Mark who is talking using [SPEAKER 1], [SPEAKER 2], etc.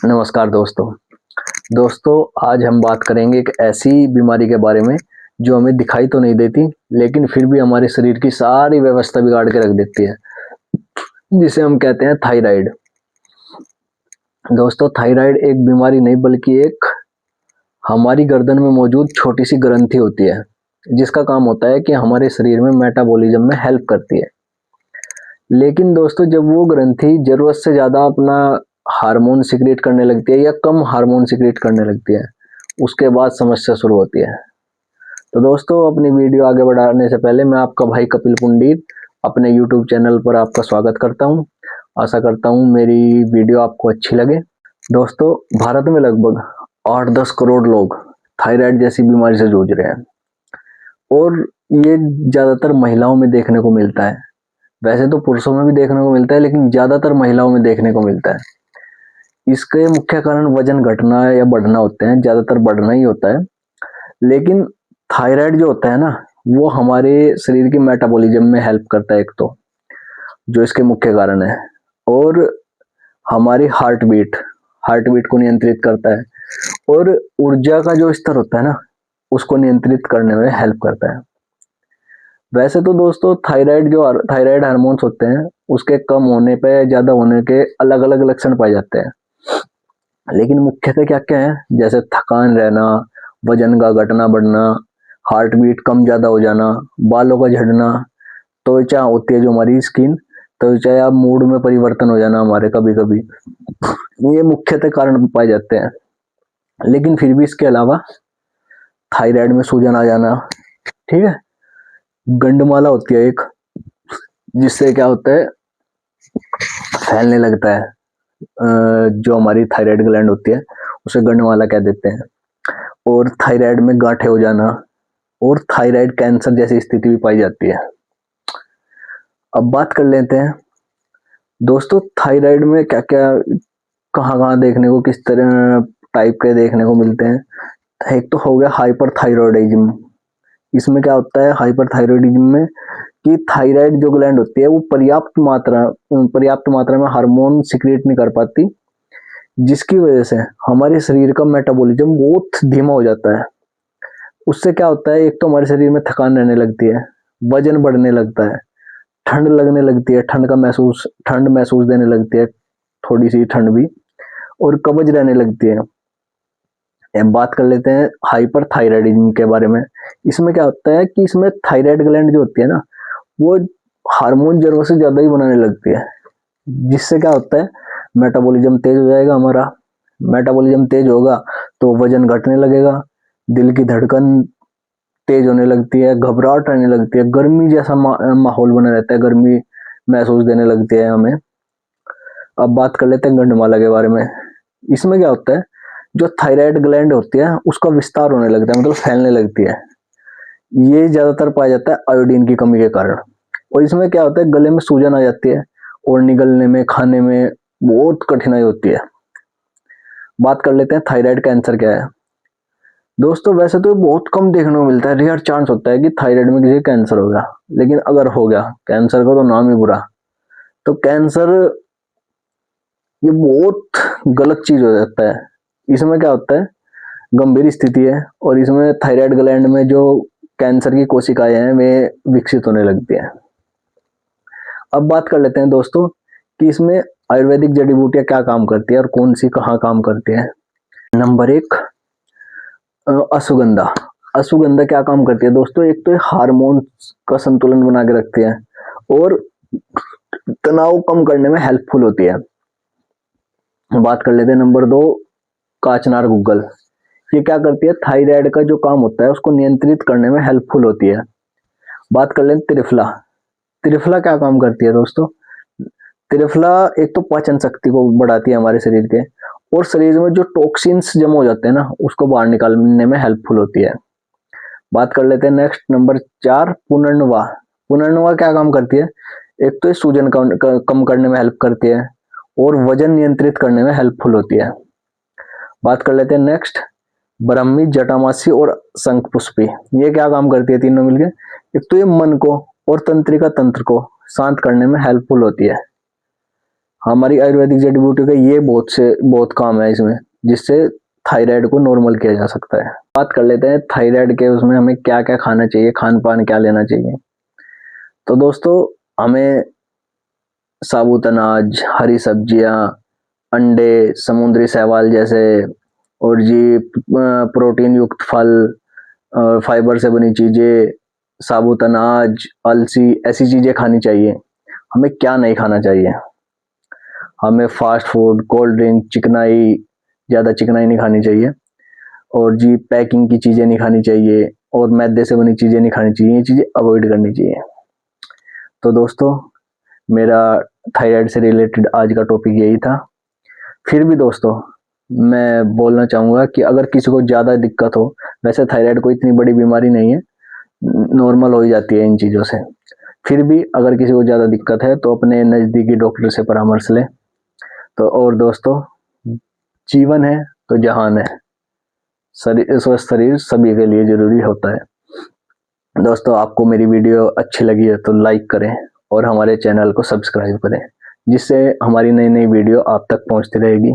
[SPEAKER 1] नमस्कार दोस्तों। आज हम बात करेंगे एक ऐसी बीमारी के बारे में जो हमें दिखाई तो नहीं देती, लेकिन फिर भी हमारे शरीर की सारी व्यवस्था बिगाड़ के रख देती है, जिसे हम कहते हैं थायराइड। दोस्तों, थायराइड एक बीमारी नहीं बल्कि एक हमारी गर्दन में मौजूद छोटी सी ग्रंथि होती है, जिसका काम होता है कि हमारे शरीर में मेटाबॉलिज्म में हेल्प करती है। लेकिन दोस्तों, जब वो ग्रंथि जरूरत से ज्यादा अपना हार्मोन सिक्रिएट करने लगती है या कम हार्मोन सिक्रिएट करने लगती है, उसके बाद समस्या शुरू होती है। तो दोस्तों, अपनी वीडियो आगे बढ़ाने से पहले मैं आपका भाई कपिल पुंडित अपने YouTube चैनल पर आपका स्वागत करता हूं। आशा करता हूं मेरी वीडियो आपको अच्छी लगे। दोस्तों, भारत में लगभग 8-10 करोड़ लोग थायराइड जैसी बीमारी से जूझ रहे हैं और ये ज्यादातर महिलाओं में देखने को मिलता है। वैसे तो पुरुषों में भी देखने को मिलता है, लेकिन ज्यादातर महिलाओं में देखने को मिलता है। इसके मुख्य कारण वजन घटना या बढ़ना होते हैं, ज्यादातर बढ़ना ही होता है। लेकिन थायराइड जो होता है ना, वो हमारे शरीर के मेटाबॉलिज्म में हेल्प करता है, एक तो जो इसके मुख्य कारण है, और हमारी हार्ट बीट को नियंत्रित करता है, और ऊर्जा का जो स्तर होता है ना, उसको नियंत्रित करने में हेल्प करता है। वैसे तो दोस्तों, थायराइड हार्मोन्स होते हैं, उसके कम होने पे या ज्यादा होने के अलग अलग लक्षण पाए जाते हैं। लेकिन मुख्यतः क्या क्या है, जैसे थकान रहना, वजन का घटना बढ़ना, हार्ट बीट कम ज्यादा हो जाना, बालों का झड़ना, त्वचा होती है जो हमारी स्किन, त्वचा या मूड में परिवर्तन हो जाना हमारे कभी कभी, ये मुख्यतः कारण पाए जाते हैं। लेकिन फिर भी इसके अलावा थायराइड में सूजन आ जाना, ठीक है, गंडमाला होती है एक, जिससे क्या होता है, फैलने लगता है। जो हमारी थायराइड ग्लैंड होती है उसे गंडमाला कह देते हैं। और थायराइड में गांठें हो जाना और थायराइड कैंसर जैसी स्थिति भी पाई जाती है। अब बात कर लेते हैं दोस्तों, थायराइड में क्या क्या कहाँ कहाँ देखने को, किस तरह टाइप के देखने को मिलते हैं। एक तो हो गया हाइपरथायरॉयडिज्म। इसमें क्या होता है हाइपरथायरॉयडिज्म में, कि थायराइड जो ग्लैंड होती है वो पर्याप्त मात्रा में हार्मोन सिक्रिएट नहीं कर पाती, जिसकी वजह से हमारे शरीर का मेटाबॉलिज्म बहुत धीमा हो जाता है। उससे क्या होता है, एक तो हमारे शरीर में थकान रहने लगती है, वजन बढ़ने लगता है, ठंड लगने लगती है, ठंड महसूस देने लगती है, थोड़ी सी ठंड भी, और कब्ज रहने लगती है। अब बात कर लेते हैं हाइपरथायरायडिज्म के बारे में। इसमें क्या होता है कि इसमें थायराइड ग्लैंड जो होती है ना, वो हार्मोन जरूरत से ज्यादा ही बनाने लगती है, जिससे क्या होता है, मेटाबॉलिज्म तेज हो जाएगा हमारा। मेटाबॉलिज्म तेज होगा तो वजन घटने लगेगा, दिल की धड़कन तेज होने लगती है, घबराहट रहने लगती है, गर्मी जैसा माहौल बना रहता है, गर्मी महसूस देने लगती है हमें। अब बात कर लेते हैं गंडमाला के बारे में। इसमें क्या होता है, जो थायराइड ग्लैंड होती है उसका विस्तार होने लगता है, मतलब फैलने लगती है। ये ज्यादातर पाया जाता है आयोडीन की कमी के कारण। और इसमें क्या होता है, गले में सूजन आ जाती है और निगलने में, खाने में बहुत कठिनाई होती है। बात कर लेते हैं थायराइड कैंसर क्या है। दोस्तों, वैसे तो बहुत कम देखने को मिलता है, रेयर चांस होता है कि थायराइड में किसी कैंसर हो गया। लेकिन अगर हो गया, कैंसर का तो नाम ही बुरा। तो कैंसर ये बहुत गलत चीज हो जाता है। इसमें क्या होता है, गंभीर स्थिति है, और इसमें थायराइड ग्लैंड में जो कैंसर की कोशिकाएं हैं वे विकसित होने लगती हैं। अब बात कर लेते हैं दोस्तों कि इसमें आयुर्वेदिक जड़ी बूटियां क्या काम करती है और कौन सी कहाँ काम करती है। नंबर 1, अश्वगंधा। अश्वगंधा क्या काम करती है दोस्तों, एक तो हार्मोन का संतुलन बना के रखती है और तनाव कम करने में हेल्पफुल होती है। बात कर लेते हैं नंबर 2, काचनार गुग्गल। ये क्या करती है, थायराइड का जो काम होता है उसको नियंत्रित करने में हेल्पफुल होती है। बात कर लेते हैं त्रिफला। त्रिफला क्या काम करती है दोस्तों, त्रिफला एक तो पाचन शक्ति को बढ़ाती है हमारे शरीर के, और शरीर में जो टॉक्सिन्स जमा हो जाते हैं ना, उसको बाहर निकालने में हेल्पफुल होती है। बात कर लेते हैं नेक्स्ट नंबर 4, पुनर्नवा। पुनर्नवा क्या काम करती है, एक तो सूजन कम करने में हेल्प करती है और वजन नियंत्रित करने में हेल्पफुल होती है। बात कर लेते हैं नेक्स्ट, ब्राह्मी, जटामासी और शंखपुष्पी। ये क्या काम करती है तीनों मिलके, एक तो ये मन को और तंत्रिका तंत्र को शांत करने में हेल्पफुल होती है। हमारी आयुर्वेदिक जड़ी बूटी का ये बहुत काम है इसमें, जिससे थायराइड को नॉर्मल किया जा सकता है। बात कर लेते हैं थायराइड के, उसमें हमें क्या क्या खाना चाहिए, खान पान क्या लेना चाहिए। तो दोस्तों, हमें साबुत अनाज, हरी सब्जियां, अंडे, समुद्री शैवाल जैसे, और जी प्रोटीन युक्त फल और फाइबर से बनी चीजें, साबुत अनाज, अलसी, ऐसी चीजें खानी चाहिए। हमें क्या नहीं खाना चाहिए, हमें फास्ट फूड, कोल्ड ड्रिंक, चिकनाई, ज़्यादा चिकनाई नहीं खानी चाहिए, और जी पैकिंग की चीज़ें नहीं खानी चाहिए, और मैदे से बनी चीज़ें नहीं खानी चाहिए। ये चीज़ें अवॉइड करनी चाहिए। तो दोस्तों, मेरा थायराइड से रिलेटेड आज का टॉपिक यही था। फिर भी दोस्तों, मैं बोलना चाहूँगा कि अगर किसी को ज़्यादा दिक्कत हो, वैसे थायराइड कोई इतनी बड़ी बीमारी नहीं है, नॉर्मल हो ही जाती है इन चीज़ों से। फिर भी अगर किसी को ज़्यादा दिक्कत है तो अपने नज़दीकी डॉक्टर से परामर्श लें। तो और दोस्तों, जीवन है तो जहान है, स्वस्थ शरीर सभी के लिए जरूरी होता है। दोस्तों, आपको मेरी वीडियो अच्छी लगी है तो लाइक करें और हमारे चैनल को सब्सक्राइब करें, जिससे हमारी नई नई वीडियो आप तक पहुंचती रहेगी।